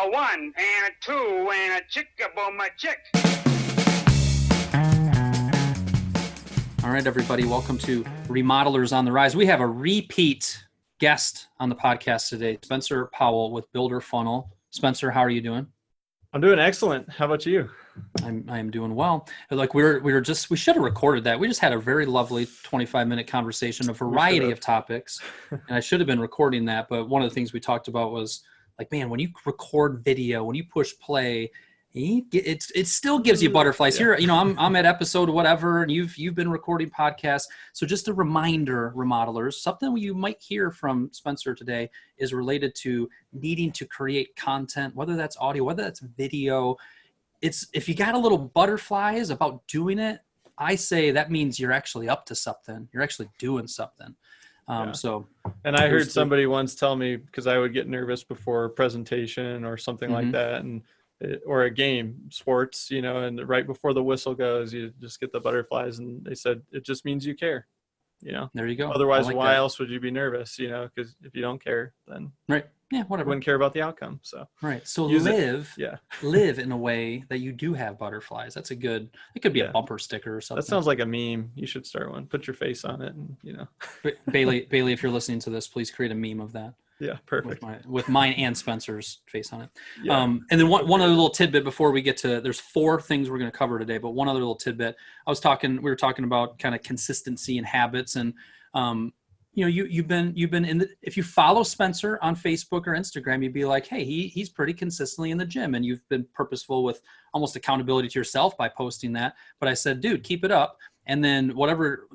A one and a two and a chick-a-boom a chick. All right, everybody, welcome to Remodelers on the Rise. We have a repeat guest on the podcast today, Spencer Powell with Builder Funnel. Spencer, how are you doing? I'm doing excellent. How about you? I am doing well. Like we should have recorded that. We just had a very lovely 25-minute conversation, a variety of topics, and I should have been recording that. But one of the things we talked about was like, man, when you record video, when you push play, it still gives you butterflies. Here, I'm at episode whatever, and you've been recording podcasts. So just a reminder, remodelers, something you might hear from Spencer today is related to needing to create content, whether that's audio, whether that's video. If you got a little butterflies about doing it, I say that means you're actually up to something. You're actually doing something. And I heard somebody once tell me, because I would get nervous before a presentation or something like that, or a game, sports, and right before the whistle goes, you just get the butterflies, and they said it just means you care. There you go. Otherwise, why else would you be nervous? Because if you don't care, then right, yeah, whatever. You wouldn't care about the outcome. So right, so live in a way that you do have butterflies. That's it could be a bumper sticker or something. That sounds like a meme. You should start one. Put your face on it, and Bailey, if you're listening to this, please create a meme of that. Yeah, perfect. With mine and Spencer's face on it. Yeah. And then one other little tidbit before we get to, there's 4 things we're going to cover today, but one other little tidbit. We were talking about kind of consistency and habits, and you've been if you follow Spencer on Facebook or Instagram, you'd be like, hey, he's pretty consistently in the gym, and you've been purposeful with almost accountability to yourself by posting that. But I said, dude, keep it up. And then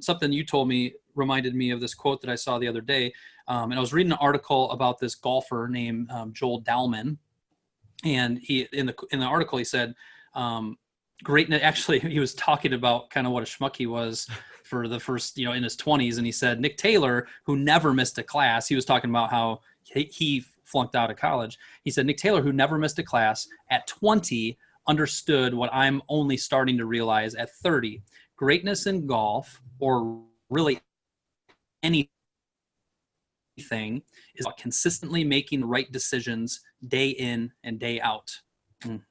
something you told me reminded me of this quote that I saw the other day. And I was reading an article about this golfer named Joel Dahlman. And he, in the article, he said, greatness, actually, he was talking about kind of what a schmuck he was for the first, in his 20s. And he said, Nick Taylor, who never missed a class, he was talking about how he flunked out of college. He said, Nick Taylor, who never missed a class, at 20, understood what I'm only starting to realize at 30. Greatness in golf, or really anything, is about consistently making the right decisions day in and day out.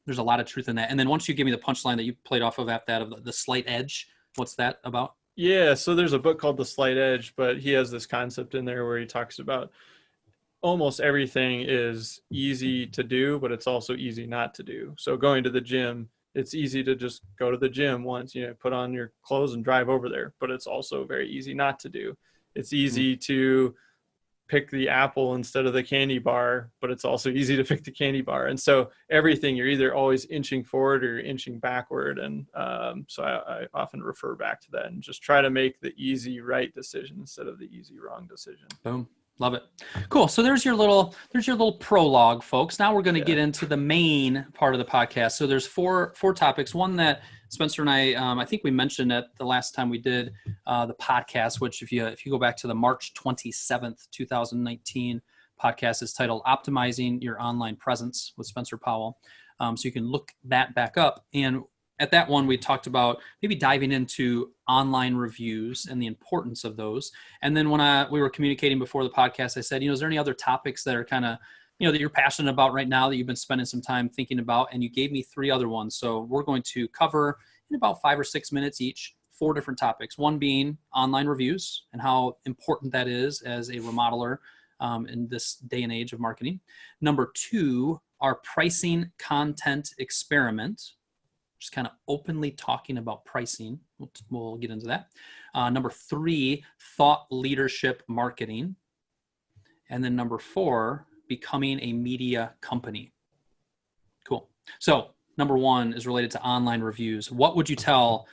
There's a lot of truth in that. And then once you give me the punchline that you played off of at that of the slight edge, what's that about? Yeah, so there's a book called The Slight Edge, but he has this concept in there where he talks about almost everything is easy to do, but it's also easy not to do. So going to the gym, it's easy to just go to the gym once, put on your clothes and drive over there, but it's also very easy not to do. It's easy to pick the apple instead of the candy bar, but it's also easy to pick the candy bar. And so everything, you're either always inching forward or you're inching backward. And so I often refer back to that and just try to make the easy right decision instead of the easy wrong decision. Boom. Love it. Cool. So there's your little prologue, folks. Now we're going to get into the main part of the podcast. So there's four topics. One that Spencer and I think we mentioned at the last time we did the podcast, which if you go back to the March 27th, 2019 podcast, is titled Optimizing Your Online Presence with Spencer Powell. So you can look that back up. And at that one, we talked about maybe diving into online reviews and the importance of those. And then when we were communicating before the podcast, I said, is there any other topics that are kind of, that you're passionate about right now that you've been spending some time thinking about? And you gave me 3 other ones. So we're going to cover in about 5 or 6 minutes each, 4 different topics. One being online reviews and how important that is as a remodeler in this day and age of marketing. Number 2, our pricing content experiment. Just kind of openly talking about pricing. We'll get into that. Number 3, thought leadership marketing. And then number 4, becoming a media company. Cool. So number 1 is related to online reviews. What would you tell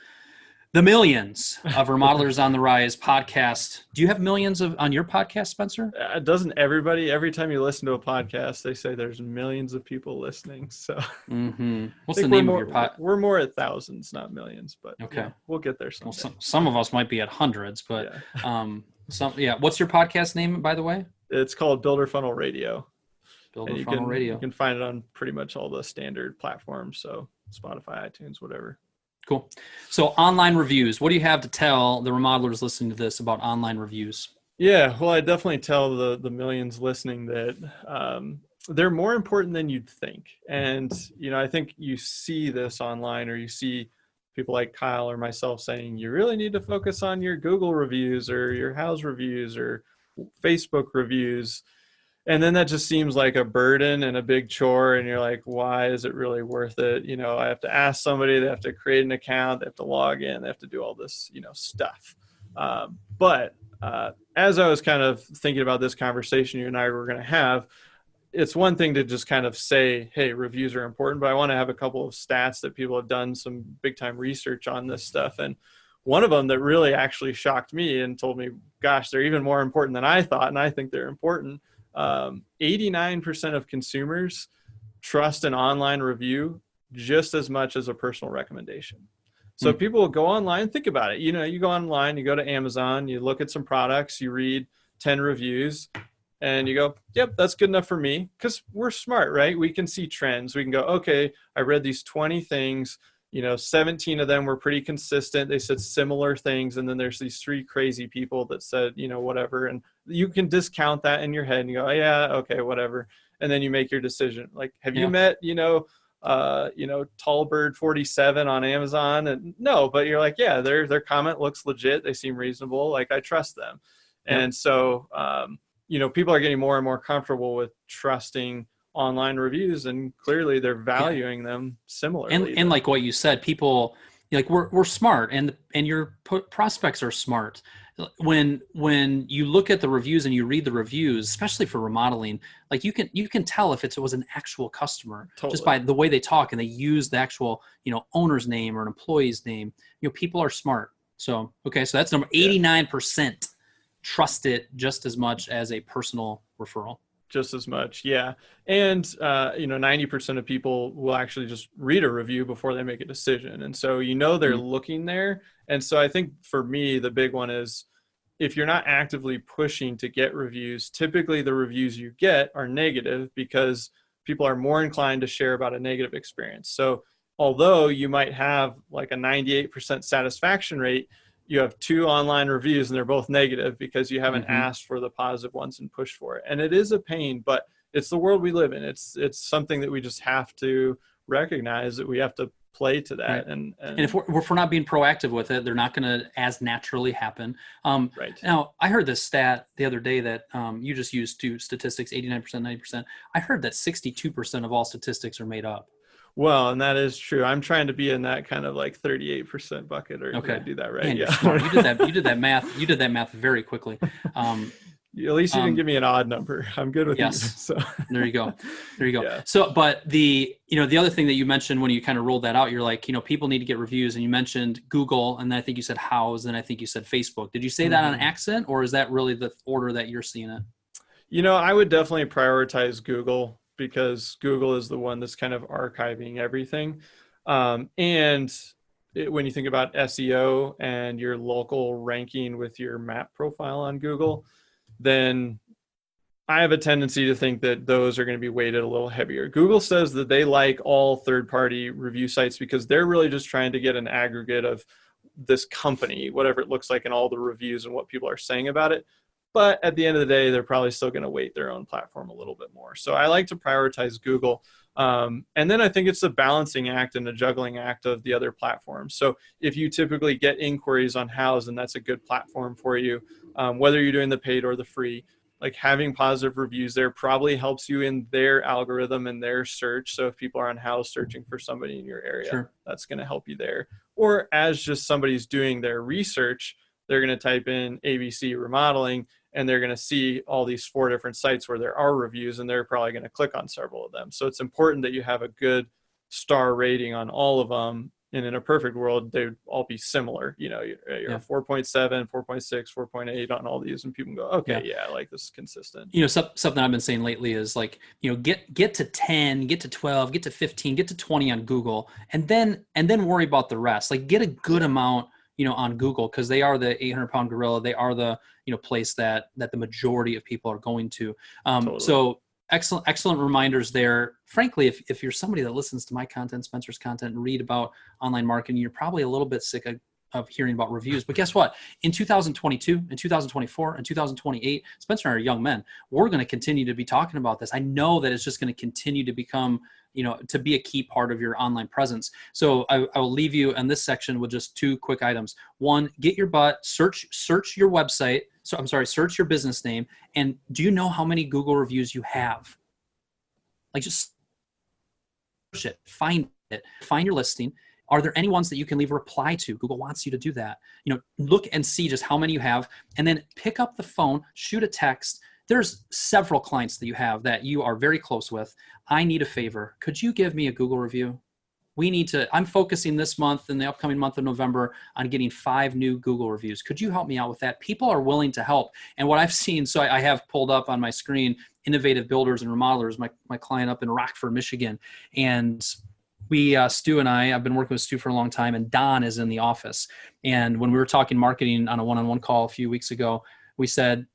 the millions of Remodelers on the Rise podcast? Do you have millions on your podcast, Spencer? Doesn't everybody, every time you listen to a podcast, they say there's millions of people listening. So what's the name of your podcast? We're more at thousands, not millions, but okay, we'll get there someday. Well, some of us might be at hundreds, but what's your podcast name, by the way? It's called Builder Funnel Radio. Builder Funnel Radio. You can find it on pretty much all the standard platforms. So Spotify, iTunes, whatever. Cool. So online reviews, what do you have to tell the remodelers listening to this about online reviews? Yeah, well, I definitely tell the millions listening that they're more important than you'd think. And, I think you see this online, or you see people like Kyle or myself saying, you really need to focus on your Google reviews or your house reviews or Facebook reviews. And then that just seems like a burden and a big chore. And you're like, why is it really worth it? I have to ask somebody, they have to create an account, they have to log in, they have to do all this, stuff. But as I was kind of thinking about this conversation you and I were going to have, it's one thing to just kind of say, hey, reviews are important, but I want to have a couple of stats that people have done some big time research on this stuff. And one of them that really actually shocked me and told me, gosh, they're even more important than I thought. And I think they're important. 89% of consumers trust an online review just as much as a personal recommendation. So people will go online, think about it. You go online, you go to Amazon, you look at some products, you read 10 reviews, and you go, yep, that's good enough for me. Because we're smart, right? We can see trends. We can go, okay, I read these 20 things, 17 of them were pretty consistent. They said similar things. And then there's these 3 crazy people that said, whatever. And you can discount that in your head and you go, oh, yeah, okay, whatever. And then you make your decision. Like, have you met, Tallbird 47 on Amazon? And no, but you're like, yeah, their comment looks legit. They seem reasonable. Like, I trust them. And so, people are getting more and more comfortable with trusting online reviews, and clearly they're valuing them similarly. And like what you said, people, like, we're smart, and your prospects are smart. When you look at the reviews and you read the reviews, especially for remodeling, like you can tell if it was an actual customer just by the way they talk and they use the actual, owner's name or an employee's name. People are smart. So, okay. So that's number 89%. Trust it just as much as a personal referral. Just as much. Yeah. And, 90% of people will actually just read a review before they make a decision. And so, they're looking there. And so I think for me, the big one is, if you're not actively pushing to get reviews, typically the reviews you get are negative because people are more inclined to share about a negative experience. So although you might have like a 98% satisfaction rate, you have 2 online reviews and they're both negative because you haven't asked for the positive ones and pushed for it. And it is a pain, but it's the world we live in. It's something that we just have to recognize, that we have to play to that. Right. And if we're not being proactive with it, they're not going to as naturally happen. Right. Now, I heard this stat the other day that you just used 2 statistics, 89%, 90%. I heard that 62% of all statistics are made up. Well, and that is true. I'm trying to be in that kind of like 38% bucket, or okay. Did I do that right? Man, yeah. You did that math. You did that math very quickly. At least you didn't give me an odd number. I'm good with yes. you. So there you go. Yeah. So, but the other thing that you mentioned when you kind of rolled that out, you're like, people need to get reviews, and you mentioned Google, and I think you said House, and I think you said Facebook. Did you say that on accident, or is that really the order that you're seeing it? I would definitely prioritize Google, because Google is the one that's kind of archiving everything. When you think about SEO and your local ranking with your map profile on Google, then I have a tendency to think that those are going to be weighted a little heavier. Google says that they like all third-party review sites because they're really just trying to get an aggregate of this company, whatever it looks like, and all the reviews and what people are saying about it. But at the end of the day, they're probably still going to weight their own platform a little bit more. So I like to prioritize Google. And then I think it's a balancing act and a juggling act of the other platforms. So if you typically get inquiries on House, and that's a good platform for you, whether you're doing the paid or the free, like having positive reviews there probably helps you in their algorithm and their search. So if people are on House searching for somebody in your area, sure, that's going to help you there. Or as just somebody's doing their research, they're going to type in ABC remodeling, and they're going to see all these 4 different sites where there are reviews, and they're probably going to click on several of them. So it's important that you have a good star rating on all of them. And in a perfect world, they'd all be similar. You're 4.7, 4.6, 4.8 on all these, and people can go, okay, yeah, like this is consistent. Something I've been saying lately is like, get to 10, get to 12, get to 15, get to 20 on Google, and then worry about the rest. Like, get a good amount, on Google, because they are the 800-pound gorilla. They are the place that the majority of people are going to. Totally. So excellent reminders there. Frankly, if you're somebody that listens to my content, Spencer's content, and read about online marketing, you're probably a little bit sick of of hearing about reviews. But guess what? In 2022, in 2024, and 2028, Spencer and I are young men. We're going to continue to be talking about this. I know that it's just going to continue to become, to be a key part of your online presence. So I will leave you in this section with just 2 quick items. One, get your butt, search your website. So I'm sorry, search your business name. And do you know how many Google reviews you have? Like, just search it, find your listing. Are there any ones that you can leave a reply to? Google wants you to do that. Look and see just how many you have, and then pick up the phone, shoot a text. There's several clients that you have that you are very close with. I need a favor. Could you give me a Google review? I'm focusing this month and the upcoming month of November on getting 5 new Google reviews. Could you help me out with that? People are willing to help. And what I've seen, so I have pulled up on my screen, Innovative Builders and Remodelers, my client up in Rockford, Michigan. And Stu and I've been working with Stu for a long time, and Don is in the office. And when we were talking marketing on a one-on-one call a few weeks ago, we said,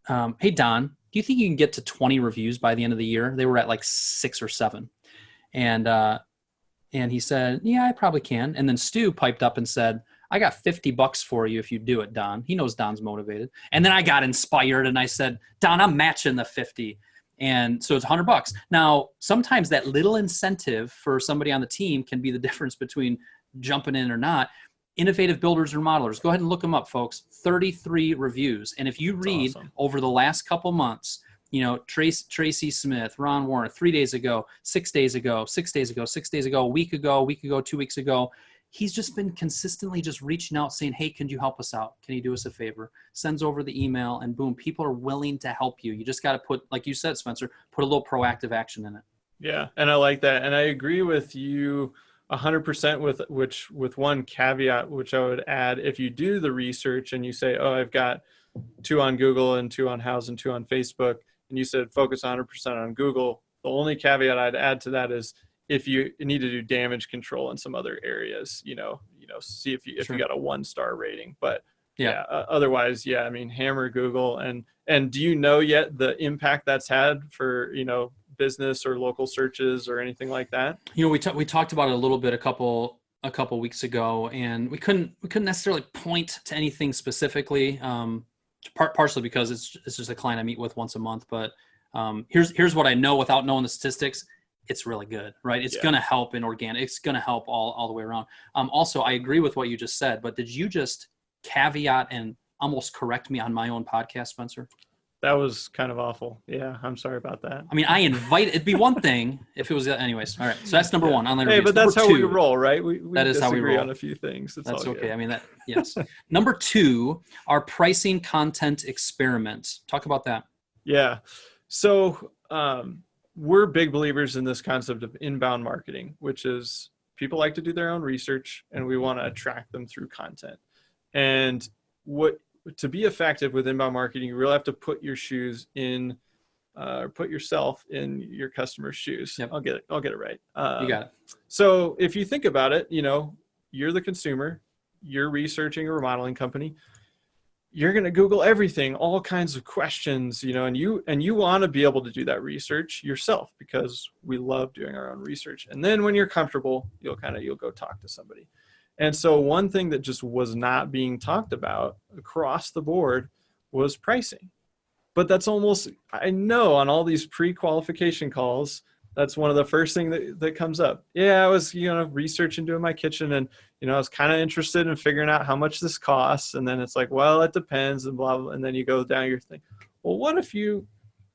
hey, Don, do you think you can get to 20 reviews by the end of the year? They were at like 6 or 7. And he said, yeah, I probably can. And then Stu piped up and said, I got $50 for you if you do it, Don. He knows Don's motivated. And then I got inspired and I said, Don, I'm matching the 50. And so it's $100. Now, sometimes that little incentive for somebody on the team can be the difference between jumping in or not. Innovative Builders and Remodelers. Go ahead and look them up, folks. 33 reviews. And if you read over the last couple months, Tracy Smith, Ron Warren, 3 days ago, 6 days ago, 6 days ago, 6 days ago, a week ago, 2 weeks ago, he's just been consistently just reaching out saying, hey, can you help us out? Can you do us a favor? Sends over the email, and boom, people are willing to help you. You just got to put, like you said, Spencer, put a little proactive action in it. Yeah, and I like that. And I agree with you 100% with one caveat, which I would add. If you do the research and you say, oh, I've got 2 on Google and 2 on Houzz and 2 on Facebook, and you said focus 100% on Google, the only caveat I'd add to that is, if you need to do damage control in some other areas, see if you got a 1-star rating. But otherwise, I mean, hammer Google. And do you know yet the impact that's had for, business or local searches or anything like that? We talked about it a little bit a couple weeks ago, and we couldn't necessarily point to anything specifically, partially because it's just a client I meet with once a month. But here's what I know without knowing the statistics. It's really good, right? It's going to help in organic. It's going to help all the way around. Also, I agree with what you just said, but did you just caveat and almost correct me on my own podcast, Spencer? That was kind of awful. Yeah, I'm sorry about that. I mean, it'd be one thing if it was, anyways. All right, so that's number 1. Online reviews. Hey, but that's number how we roll, right? We that is how we roll on a few things. That's okay. Good. I mean, yes. Number 2, our pricing content experiment. Talk about that. Yeah. So, we're big believers in this concept of inbound marketing, which is people like to do their own research and we want to attract them through content. And to be effective with inbound marketing, you really have to put yourself in your customer's shoes. Yep. I'll get it right. You got it. So if you think about it, you're the consumer, you're researching a remodeling company. You're going to Google everything, all kinds of questions, and you want to be able to do that research yourself because we love doing our own research. And then when you're comfortable, you'll go talk to somebody. And so one thing that just was not being talked about across the board was pricing. But that's almost, I know on all these pre-qualification calls, that's one of the first things that comes up. Yeah, I was, researching doing my kitchen and, I was kind of interested in figuring out how much this costs. And then it's like, well, it depends and blah, blah. And then you go down your thing. Well, what if you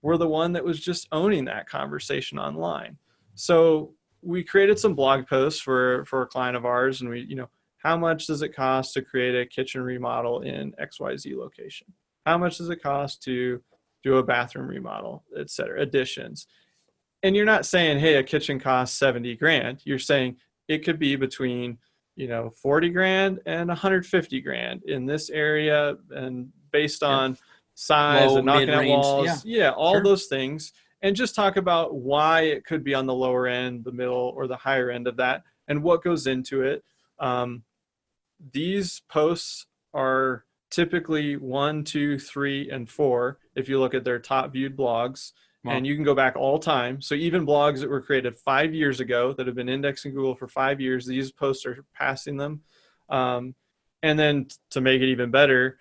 were the one that was just owning that conversation online? So we created some blog posts for a client of ours. And we, how much does it cost to create a kitchen remodel in XYZ location? How much does it cost to do a bathroom remodel, et cetera, additions? And you're not saying, hey, a kitchen costs $70,000. You're saying it could be between, $40,000 and $150,000 in this area, and based on size and knocking out walls. Yeah, all those things. And just talk about why it could be on the lower end, the middle, or the higher end of that, and what goes into it. These posts are typically 1, 2, 3, and 4 if you look at their top viewed blogs. Wow. And you can go back all time. So even blogs that were created 5 years ago that have been indexed in Google for 5 years, these posts are passing them. And And then to make it even better,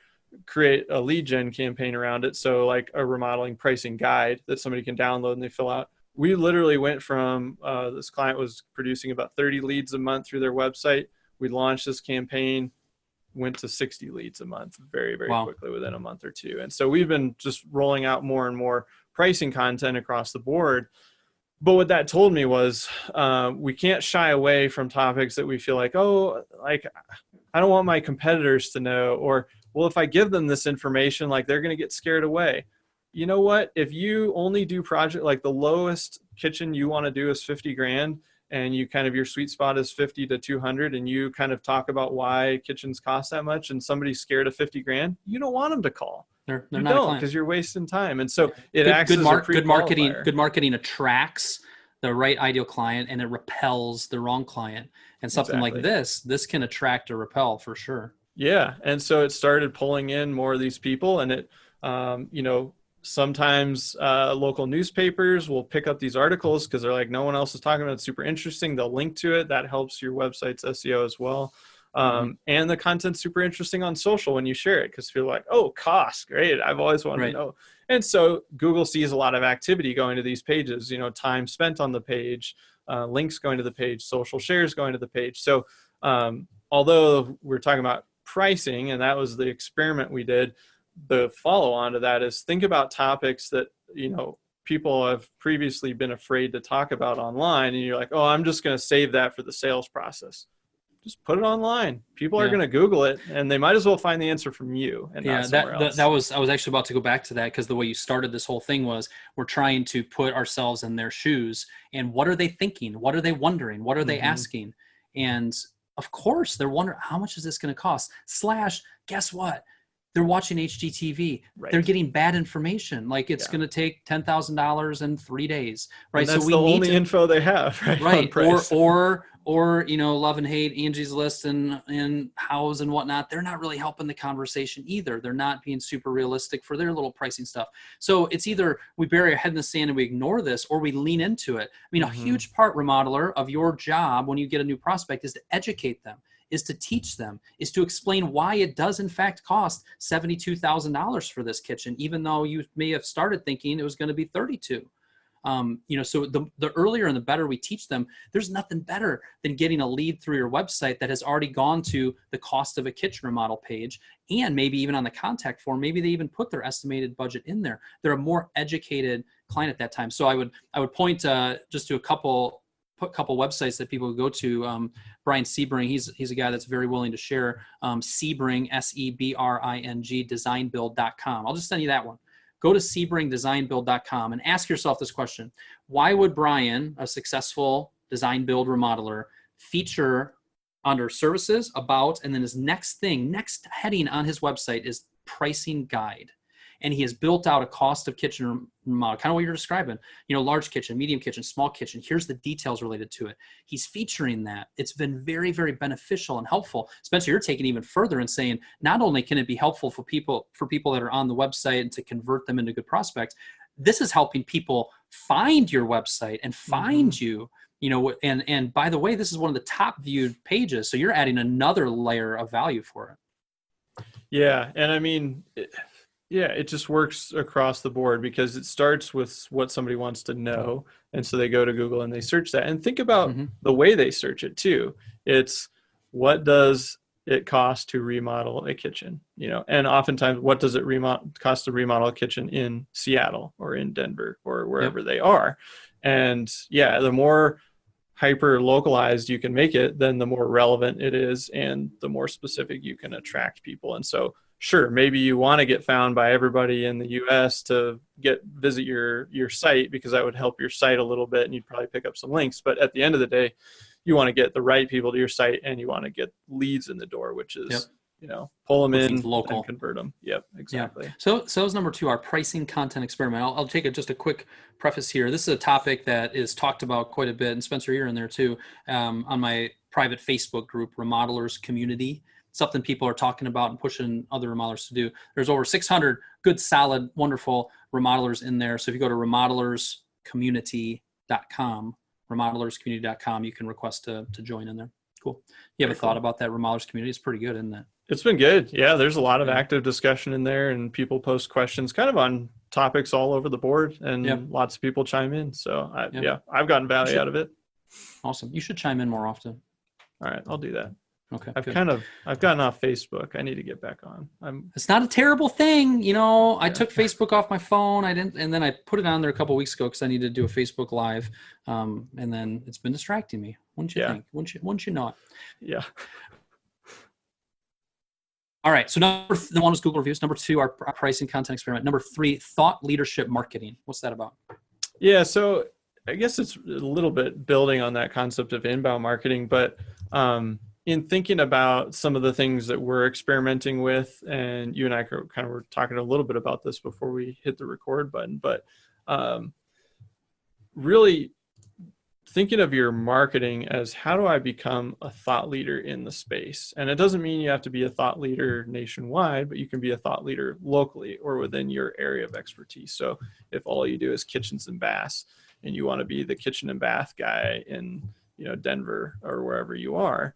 create a lead gen campaign around it. So like a remodeling pricing guide that somebody can download and they fill out. We literally went from this client was producing about 30 leads a month through their website. We launched this campaign, went to 60 leads a month very, very quickly within a month or two. And so we've been just rolling out more and more pricing content across the board. But what that told me was we can't shy away from topics that we feel like, oh, like I don't want my competitors to know, or, well, if I give them this information, like they're going to get scared away. You know what? If you only do project, like the lowest kitchen you want to do is 50 grand and you kind of, your sweet spot is 50 to 200 and you kind of talk about why kitchens cost that much and somebody's scared of 50 grand, you don't want them to call. They're you not don't, because you're wasting time. And so it acts as a pre-qualifier. Good marketing attracts the right ideal client and it repels the wrong client. And something like this can attract or repel for sure. Yeah. And so it started pulling in more of these people, and it, you know, sometimes local newspapers will pick up these articles because they're like, no one else is talking about it. It's super interesting. They'll link to it. That helps your website's SEO as well. And the content's super interesting on social when you share it, because you're like, oh, cost, great. I've always wanted to know. And so Google sees a lot of activity going to these pages, you know, time spent on the page, links going to the page, social shares going to the page. So although we're talking about pricing, and that was the experiment we did, the follow on to that is think about topics that, you know, people have previously been afraid to talk about online. And you're like, oh, I'm just going to save that for the sales process. Just put it online. People are going to Google it, and they might as well find the answer from you and not somewhere else. I was actually about to go back to that, because the way you started this whole thing was we're trying to put ourselves in their shoes. And what are they thinking? What are they wondering? What are they asking? And of course, they're wondering, how much is this going to cost? / guess what? They're watching HGTV. They're getting bad information. Like it's going to take $10,000 in 3 days, right? And that's the only info they have, right? Or you know, love and hate, Angie's List and House and whatnot. They're not really helping the conversation either. They're not being super realistic for their little pricing stuff. So it's either we bury our head in the sand and we ignore this, or we lean into it. I mean, a huge part, remodeler, of your job when you get a new prospect is to educate them, is to teach them, is to explain why it does in fact cost $72,000 for this kitchen, even though you may have started thinking it was going to be 32. You know, so the earlier and the better we teach them, there's nothing better than getting a lead through your website that has already gone to the cost of a kitchen remodel page, and maybe even on the contact form, maybe they even put their estimated budget in there. They're a more educated client at that time. So I would point just to a couple websites that people go to. Brian Sebring, he's a guy that's very willing to share. Sebring, SEBRING, designbuild.com. I'll just send you that one. Go to sebringdesignbuild.com and ask yourself this question. Why would Brian, a successful design build remodeler, feature under services, about, and then his next heading on his website is pricing guide? And he has built out a cost of kitchen remodel, kind of what you're describing, you know, large kitchen, medium kitchen, small kitchen. Here's the details related to it. He's featuring that. It's been very, very beneficial and helpful. Spencer, you're taking it even further and saying, not only can it be helpful for people that are on the website and to convert them into good prospects, this is helping people find your website and find you, you know, and by the way, this is one of the top viewed pages. So you're adding another layer of value for it. Yeah. And I mean, it just works across the board, because it starts with what somebody wants to know. And so they go to Google and they search that, and think about the way they search it too. It's, what does it cost to remodel a kitchen? You know, and oftentimes, what does it cost to remodel a kitchen in Seattle or in Denver or wherever they are? And the more hyper localized you can make it, then the more relevant it is and the more specific you can attract people. And so sure, maybe you want to get found by everybody in the US to visit your site, because that would help your site a little bit and you'd probably pick up some links. But at the end of the day, you want to get the right people to your site, and you want to get leads in the door, which is, you know, pull them in local and convert them. Yep, exactly. So is number 2, our pricing content experiment. I'll take just a quick preface here. This is a topic that is talked about quite a bit, and Spencer, you're in there too, on my private Facebook group, Remodelers Community. Something people are talking about and pushing other remodelers to do. There's over 600 good, solid, wonderful remodelers in there. So if you go to remodelerscommunity.com, you can request to join in there. Cool. You have a thought about that remodelers community? It's pretty good, isn't it? It's been good. Yeah, there's a lot of active discussion in there, and people post questions kind of on topics all over the board, and lots of people chime in. So I've gotten value out of it. Awesome. You should chime in more often. All right, I'll do that. Okay. I've gotten off Facebook. I need to get back on. It's not a terrible thing. You know, I took Facebook off my phone. And then I put it on there a couple of weeks ago because I needed to do a Facebook Live. And then it's been distracting me. Wouldn't you think? Wouldn't you know it? Yeah. All right. So number one was Google reviews. Number two, our pricing content experiment. Number three, thought leadership marketing. What's that about? Yeah. So I guess it's a little bit building on that concept of inbound marketing, but in thinking about some of the things that we're experimenting with, and you and I kind of were talking a little bit about this before we hit the record button, but really thinking of your marketing as, how do I become a thought leader in the space? And it doesn't mean you have to be a thought leader nationwide, but you can be a thought leader locally or within your area of expertise. So if all you do is kitchens and baths, and you want to be the kitchen and bath guy in, Denver or wherever you are,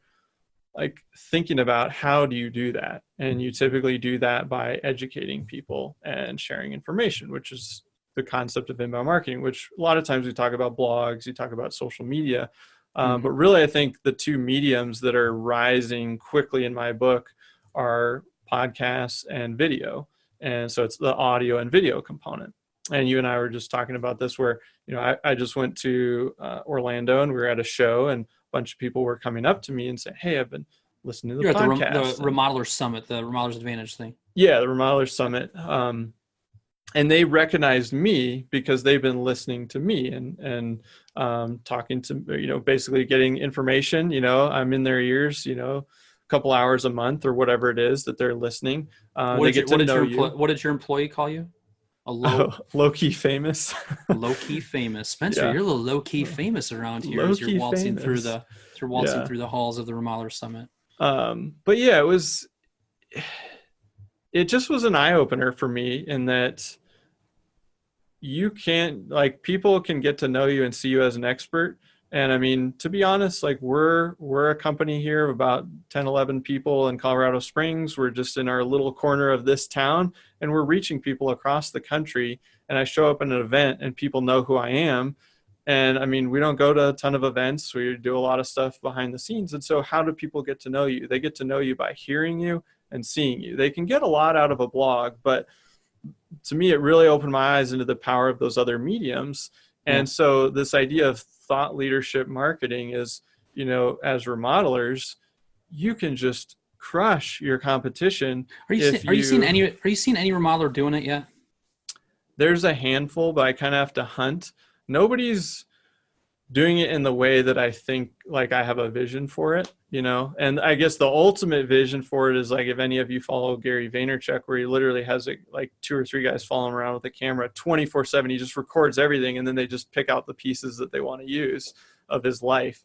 like thinking about how do you do that? And you typically do that by educating people and sharing information, which is the concept of inbound marketing, which a lot of times we talk about blogs, you talk about social media. But really, I think the two mediums that are rising quickly in my book are podcasts and video. And so it's the audio and video component. And you and I were just talking about this where, I just went to Orlando, and we were at a show, and a bunch of people were coming up to me and saying, "Hey, I've been listening to the podcast." You're at the Remodeler Summit, the Remodeler's Advantage thing. Yeah, the Remodeler Summit. And they recognized me because they've been listening to me and talking to, basically getting information. I'm in their ears, a couple hours a month or whatever it is that they're listening. What did your employee call you? Low-key famous. Low-key famous. Spencer, you're a little low-key famous around here as you're waltzing through the halls of the Remodeler Summit. But yeah, it just was an eye-opener for me in that you can't, people can get to know you and see you as an expert. And I mean, to be honest, we're a company here of about 10, 11 people in Colorado Springs. We're just in our little corner of this town, and we're reaching people across the country. And I show up at an event and people know who I am. And I mean, we don't go to a ton of events. We do a lot of stuff behind the scenes. And so how do people get to know you? They get to know you by hearing you and seeing you. They can get a lot out of a blog, but to me, it really opened my eyes into the power of those other mediums. And so this idea of thought leadership marketing is, as remodelers, you can just crush your competition. Are you seeing any remodeler doing it yet? There's a handful, but I kind of have to hunt. Nobody's doing it in the way that I think I have a vision for it, and I guess the ultimate vision for it is if any of you follow Gary Vaynerchuk, where he literally has 2 or 3 guys following around with a camera 24/7. He just records everything, and then they just pick out the pieces that they want to use of his life,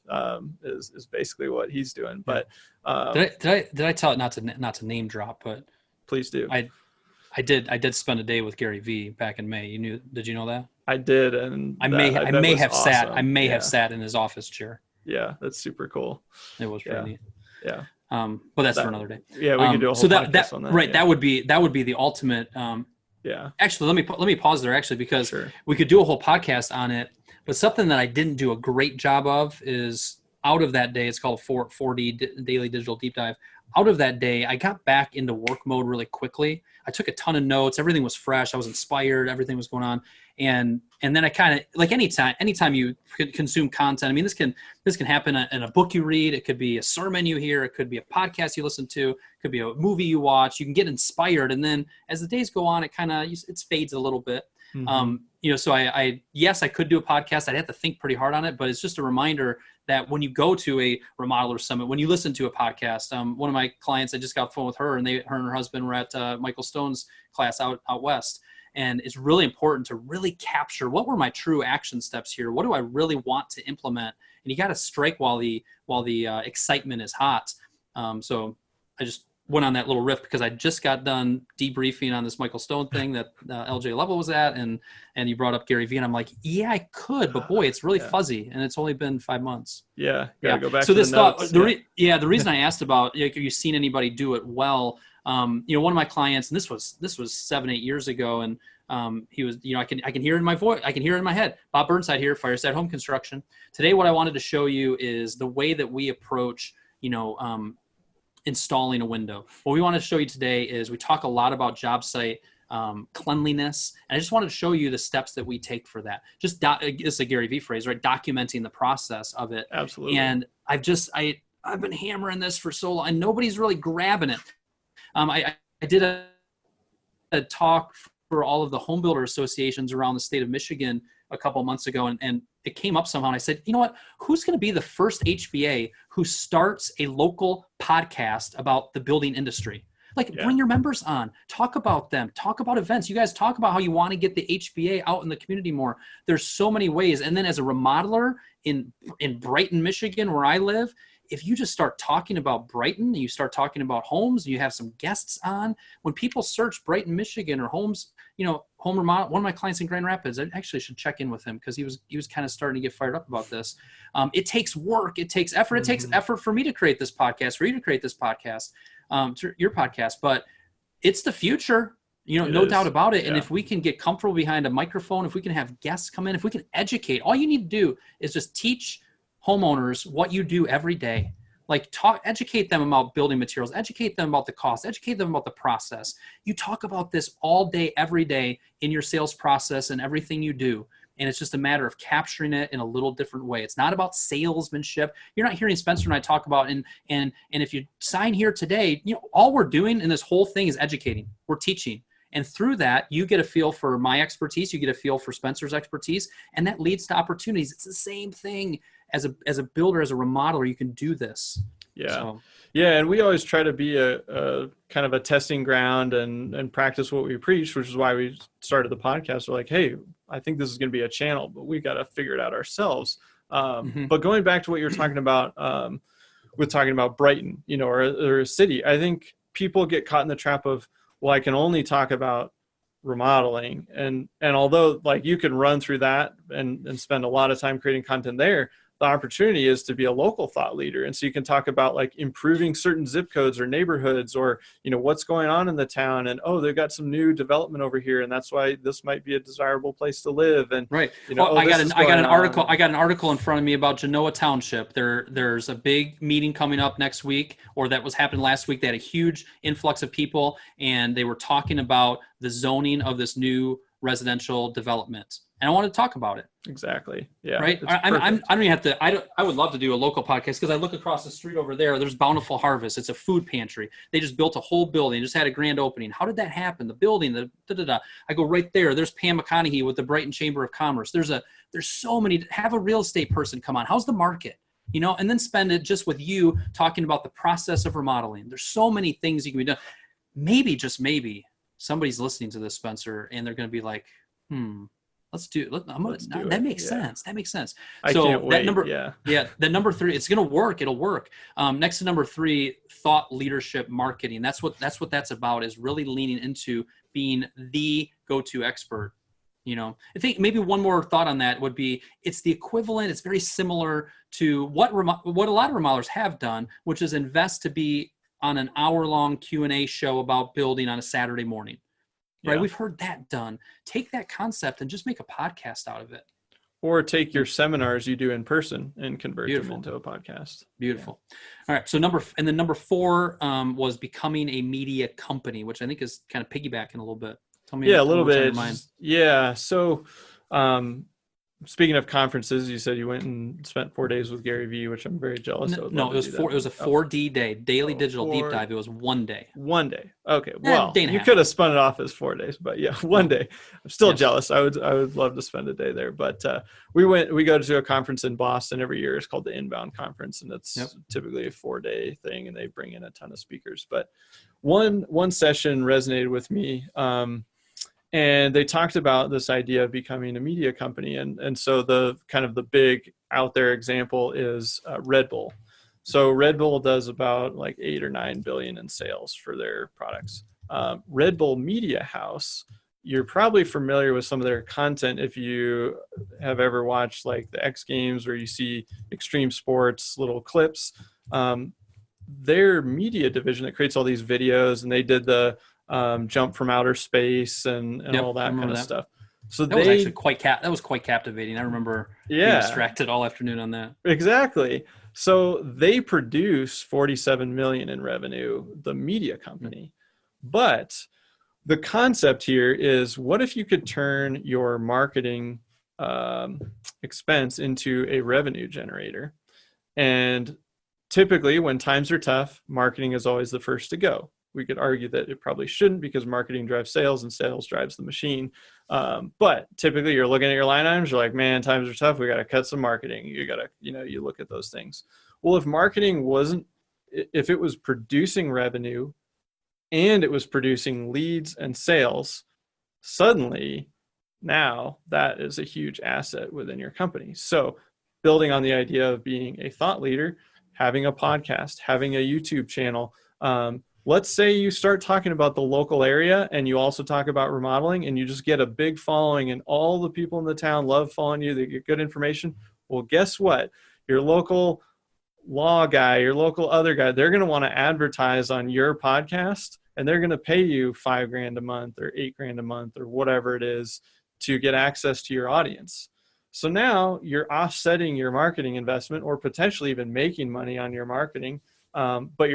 is basically what he's doing. But did I tell it not to name drop, but please do. I did spend a day with Gary V back in May. Did you know that? I did, and I may have sat in his office chair. Yeah, that's super cool. It was pretty neat. Yeah. But that's for another day. Yeah, we can do a whole podcast on that. Right, that would be the ultimate. Yeah. Actually, let me pause there because we could do a whole podcast on it. But something that I didn't do a great job of is, out of that day, it's called 4D Daily Digital Deep Dive. Out of that day, I got back into work mode really quickly. I took a ton of notes. Everything was fresh. I was inspired. Everything was going on. And then I kind of, anytime you consume content, I mean, this can happen in a book you read. It could be a sermon you hear. It could be a podcast you listen to. It could be a movie you watch. You can get inspired. And then as the days go on, it fades a little bit. Mm-hmm. So I could do a podcast. I'd have to think pretty hard on it, but it's just a reminder that when you go to a Remodeler Summit, when you listen to a podcast, one of my clients, I just got off the phone with her, and her and her husband were at Michael Stone's class out west. And it's really important to really capture, what were my true action steps here? What do I really want to implement? And you got to strike while the excitement is hot. So I just went on that little riff because I just got done debriefing on this Michael Stone thing that LJ Level was at, and you brought up Gary Vee, and I'm like, yeah, I could, but boy, it's really fuzzy, and it's only been 5 months. Yeah, gotta go back so to this the thought, notes. the reason I asked about, have you seen anybody do it well? One of my clients, and this was 7-8 years ago, and he was, I can hear it in my voice, I can hear it in my head. Bob Burnside here, Fireside Home Construction. Today, what I wanted to show you is the way that we approach, installing a window. What we want to show you today is we talk a lot about job site cleanliness, and I just wanted to show you the steps that we take for that. Just it's a Gary Vee phrase, right? Documenting the process of it. Absolutely. And I've been hammering this for so long, and nobody's really grabbing it. I did a talk for all of the home builder associations around the state of Michigan a couple of months ago, and it came up somehow, and I said, you know what, who's going to be the first HBA who starts a local podcast about the building industry? Bring your members on, talk about them, talk about events. You guys talk about how you want to get the HBA out in the community more. There's so many ways. And then as a remodeler in Brighton, Michigan, where I live, if you just start talking about Brighton and you start talking about homes and you have some guests on, when people search Brighton, Michigan or homes, home remodel, one of my clients in Grand Rapids, I actually should check in with him because he was kind of starting to get fired up about this. It takes work. It takes effort. It takes effort for me to create this podcast, for you to create this podcast, your podcast, but it's the future, no doubt about it. Yeah. And if we can get comfortable behind a microphone, if we can have guests come in, if we can educate, all you need to do is just teach homeowners what you do every day. Educate them about building materials, educate them about the cost, educate them about the process. You talk about this all day, every day in your sales process and everything you do. And it's just a matter of capturing it in a little different way. It's not about salesmanship. You're not hearing Spencer and I talk about, and if you sign here today, all we're doing in this whole thing is educating. We're teaching. And through that, you get a feel for my expertise, you get a feel for Spencer's expertise, and that leads to opportunities. It's the same thing as a builder, as a remodeler, you can do this. Yeah. Yeah. And we always try to be a kind of a testing ground and practice what we preach, which is why we started the podcast. We're like, hey, I think this is going to be a channel, but we got to figure it out ourselves. But going back to what you're talking about, with talking about Brighton, or a city, I think people get caught in the trap of, well, I can only talk about remodeling. And although you can run through that and spend a lot of time creating content there, the opportunity is to be a local thought leader. And so you can talk about improving certain zip codes or neighborhoods, or, what's going on in the town, and, oh, they've got some new development over here, and that's why this might be a desirable place to live. And right. I got an article in front of me about Genoa Township. There's a big meeting coming up next week, or that was happening last week. They had a huge influx of people, and they were talking about the zoning of this new residential development. And I want to talk about it. Exactly. Yeah. Right. I don't even have to. I would love to do a local podcast because I look across the street over there. There's Bountiful Harvest. It's a food pantry. They just built a whole building. Just had a grand opening. How did that happen? The building. I go right there. There's Pam McConaughey with the Brighton Chamber of Commerce. There's so many. Have a real estate person come on. How's the market? And then spend it just with you talking about the process of remodeling. There's so many things you can be done. Maybe, just maybe, somebody's listening to this, Spencer, and they're going to be like, let's do it. That makes sense. That makes sense. I can't wait. That number 3, it's going to work. It'll work. Next to number 3, thought leadership marketing. That's what that's about, is really leaning into being the go-to expert. I think maybe one more thought on that would be, it's the equivalent. It's very similar to what a lot of remodelers have done, which is invest to be on an hour-long Q&A show about building on a Saturday morning. Right. We've heard that done. Take that concept and just make a podcast out of it. Or take your seminars you do in person and convert them into a podcast. Beautiful. Yeah. All right. So number 4 was becoming a media company, which I think is kind of piggybacking a little bit. Tell me. Yeah, a little bit. Yeah. So speaking of conferences, you said you went and spent 4 days with Gary Vee, which I'm very jealous of. No, it was 4. It was a 4D day, daily digital deep dive. It was 1 day. 1 day. Okay. Well, you could have spun it off as 4 days, but yeah, 1 day. I'm still jealous. I would love to spend a day there, but we go to a conference in Boston every year. It's called the Inbound Conference, and it's typically a 4-day thing, and they bring in a ton of speakers. But one session resonated with me. And they talked about this idea of becoming a media company. And so the kind of the big out there example is Red Bull. So Red Bull does about like 8 or 9 billion in sales for their products. Red Bull Media House, you're probably familiar with some of their content if you have ever watched like the X Games or you see extreme sports, little clips. Their media division that creates all these videos, and they did the jump from outer space and all that kind of stuff. So that was actually quite captivating. I remember being distracted all afternoon on that. Exactly. So they produce 47 million in revenue, the media company. But the concept here is, what if you could turn your marketing expense into a revenue generator? And typically when times are tough, marketing is always the first to go. We could argue that it probably shouldn't, because marketing drives sales and sales drives the machine. But typically you're looking at your line items, you're like, man, times are tough. We got to cut some marketing. You got to, you look at those things. Well, if marketing if it was producing revenue and it was producing leads and sales, suddenly now that is a huge asset within your company. So building on the idea of being a thought leader, having a podcast, having a YouTube channel, let's say you start talking about the local area and you also talk about remodeling, and you just get a big following and all the people in the town love following you. They get good information. Well, guess what? Your local law guy, your local other guy, they're going to want to advertise on your podcast, and they're going to pay you $5,000 a month or $8,000 a month or whatever it is to get access to your audience. So now you're offsetting your marketing investment, or potentially even making money on your marketing. But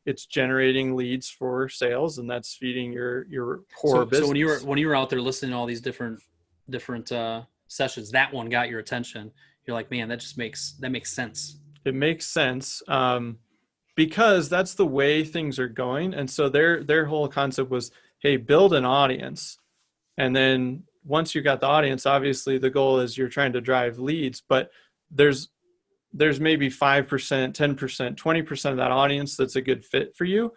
it's generating leads for sales, and that's feeding your core business. So when you were out there listening to all these different sessions, that one got your attention. You're like, man, that makes sense. It makes sense because that's the way things are going. And so their whole concept was, hey, build an audience, and then once you got the audience, obviously the goal is you're trying to drive leads, but there's maybe 5%, 10%, 20% of that audience that's a good fit for you.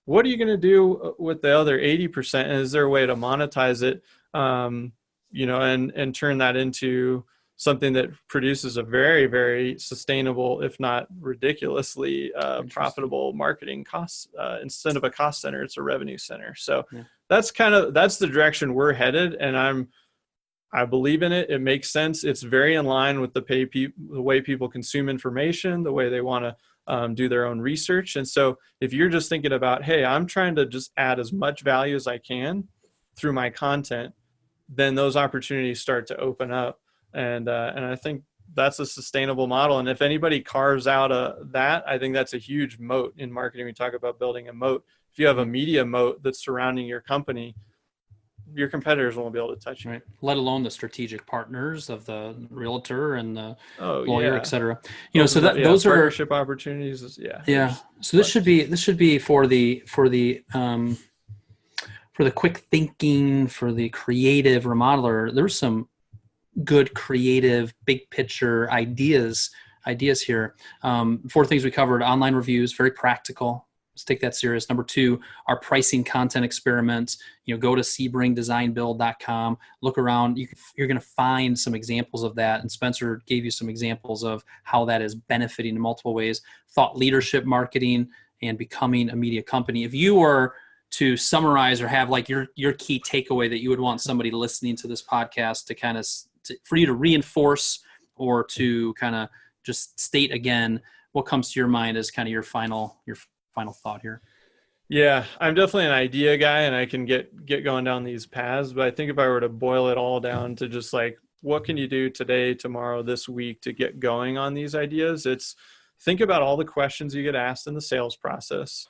What are you going to do with the other 80%? And is there a way to monetize it, and turn that into something that produces a very, very sustainable, if not ridiculously profitable marketing costs? Instead of a cost center, it's a revenue center. So that's the direction we're headed. And I believe in it. It makes sense. It's very in line with the way people consume information, the way they want to do their own research. And so if you're just thinking about, hey, I'm trying to just add as much value as I can through my content, then those opportunities start to open up. And I think that's a sustainable model. And if anybody carves out that, I think that's a huge moat in marketing. We talk about building a moat. If you have a media moat that's surrounding your company, your competitors won't be able to touch you. Right. Let alone the strategic partners of the realtor and the lawyer, et cetera. Those are partnership opportunities. Yeah. So this should be for the quick thinking, for the creative remodeler. There's some good creative big picture ideas here. 4 things we covered: online reviews, very practical. Let's take that serious. Number 2, our pricing content experiments. Go to sebringdesignbuild.com, look around. You're going to find some examples of that. And Spencer gave you some examples of how that is benefiting in multiple ways. Thought leadership marketing and becoming a media company. If you were to summarize or have like your key takeaway that you would want somebody listening to this podcast to for you to reinforce or to kind of just state again, what comes to your mind as kind of your final thought here? Yeah, I'm definitely an idea guy, and I can get going down these paths. But I think if I were to boil it all down to just like, what can you do today, tomorrow, this week to get going on these ideas? It's think about all the questions you get asked in the sales process,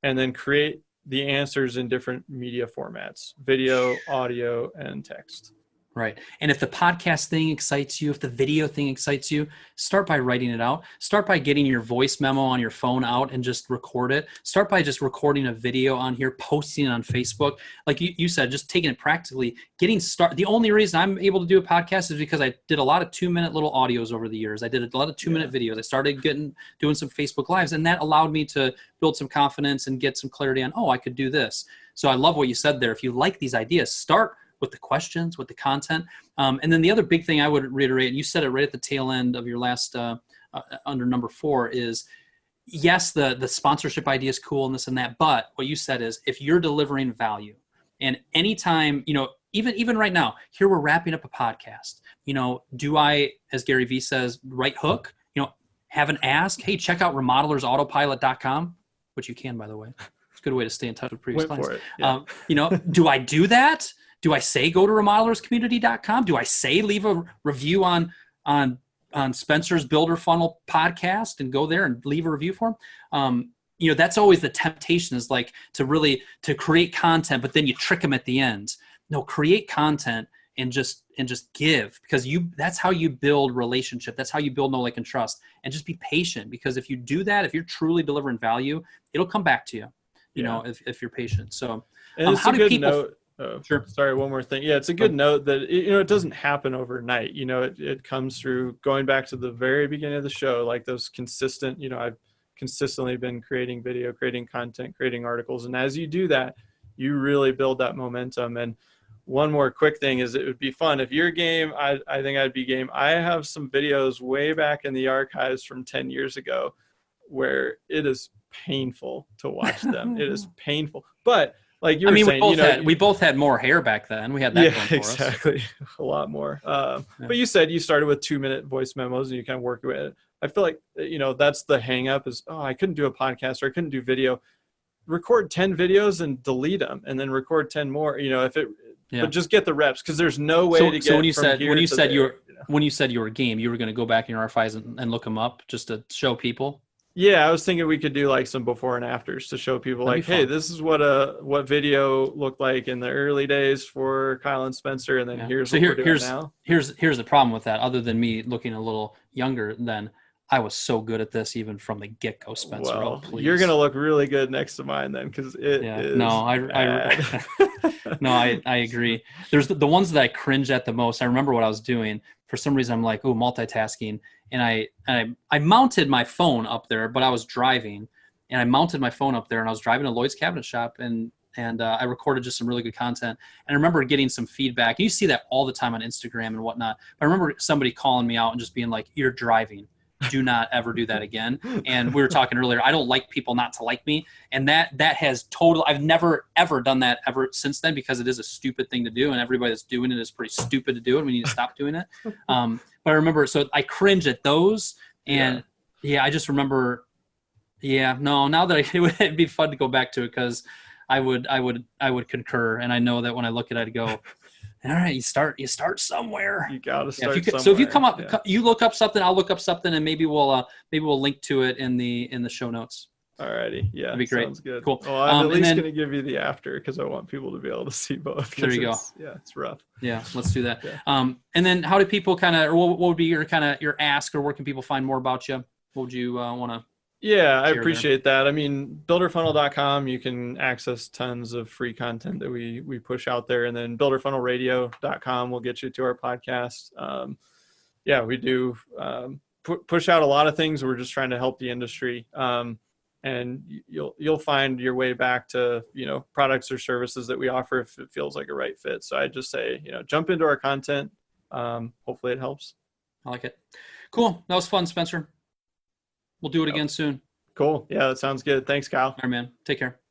and then create the answers in different media formats: video, audio, and text. Right. And if the podcast thing excites you, if the video thing excites you, start by writing it out. Start by getting your voice memo on your phone out and just record it. Start by just recording a video on here, posting it on Facebook. Like you said, just taking it practically, getting started. The only reason I'm able to do a podcast is because I did a lot of 2-minute little audios over the years. I did a lot of 2-minute videos. I started doing some Facebook Lives, and that allowed me to build some confidence and get some clarity on, I could do this. So I love what you said there. If you like these ideas, start with the questions, with the content. And then the other big thing I would reiterate, and you said it right at the tail end of your last under number 4 is, yes, the sponsorship idea is cool and this and that, but what you said is if you're delivering value, and anytime, even right now, here we're wrapping up a podcast, do I, as Gary Vee says, right hook, have an ask, hey, check out remodelersautopilot.com, which you can, by the way. It's a good way to stay in touch with previous Went clients. for it. Yeah. Do I do that? Do I say go to remodelerscommunity.com? Do I say leave a review on Spencer's Builder Funnel podcast and go there and leave a review for him? That's always the temptation, is like to create content, but then you trick them at the end. No, create content and just give, because that's how you build relationship. That's how you build know, like, and trust. And just be patient, because if you do that, if you're truly delivering value, it'll come back to you, if you're patient. So how do people note? Sure. Sorry, one more thing. Yeah, it's a good note that it doesn't happen overnight. It comes through going back to the very beginning of the show, like those consistent. I've consistently been creating video, creating content, creating articles, and as you do that, you really build that momentum. And one more quick thing is, it would be fun if you're game. I think I'd be game. I have some videos way back in the archives from 10 years ago where it is painful to watch them. It is painful, but like you were saying, we both had more hair back then. We had that going for exactly. us. A lot more. But you said you started with 2-minute voice memos and you kind of work with it. I feel like, that's the hang up is, I couldn't do a podcast or I couldn't do video. Record 10 videos and delete them, and then record 10 more, but just get the reps, because there's no way to get so when you from said here when you to said there, when you said you were game, you were going to go back in your archives and look them up just to show people. Yeah, I was thinking we could do like some before and afters to show people, That'd like, hey, this is what video looked like in the early days for Kyle and Spencer, and then here's what we're doing now. Here's the problem with that. Other than me looking a little younger then, I was so good at this even from the get-go, Spencer. Well, you're gonna look really good next to mine then, because it is bad. No, I agree. There's the ones that I cringe at the most. I remember what I was doing. For some reason, I'm like, oh, multitasking. And I mounted my phone up there, but I was driving. And I mounted my phone up there, and I was driving to Lloyd's Cabinet Shop, and I recorded just some really good content. And I remember getting some feedback. You see that all the time on Instagram and whatnot. But I remember somebody calling me out and just being like, you're driving. Do not ever do that again. And we were talking earlier, I don't like people not to like me. And that has I've never ever done that ever since then, because it is a stupid thing to do. And everybody that's doing it is pretty stupid to do it. We need to stop doing it. But I remember, so I cringe at those. And I just remember, now that it'd be fun to go back to it, because I would concur. And I know that when I look at it, I'd go, all right, you start somewhere. You got to start somewhere. So if you come up, you look up something, I'll look up something, and maybe we'll link to it in the show notes. Alrighty, yeah, that'd be great. Sounds good. Cool. Well, I'm at least going to give you the after, because I want people to be able to see both. There you go. Yeah, it's rough. Yeah, let's do that. Yeah. And then how do people or what would be your your ask, or where can people find more about you? What would you want to? Yeah, I appreciate that. I mean, builderfunnel.com, you can access tons of free content that we push out there. And then builderfunnelradio.com will get you to our podcast. We do push out a lot of things. We're just trying to help the industry. And you'll find your way back to, products or services that we offer if it feels like a right fit. So I just say, jump into our content. Hopefully it helps. I like it. Cool. That was fun, Spencer. We'll do it again soon. Cool. Yeah, that sounds good. Thanks, Kyle. All right, man. Take care.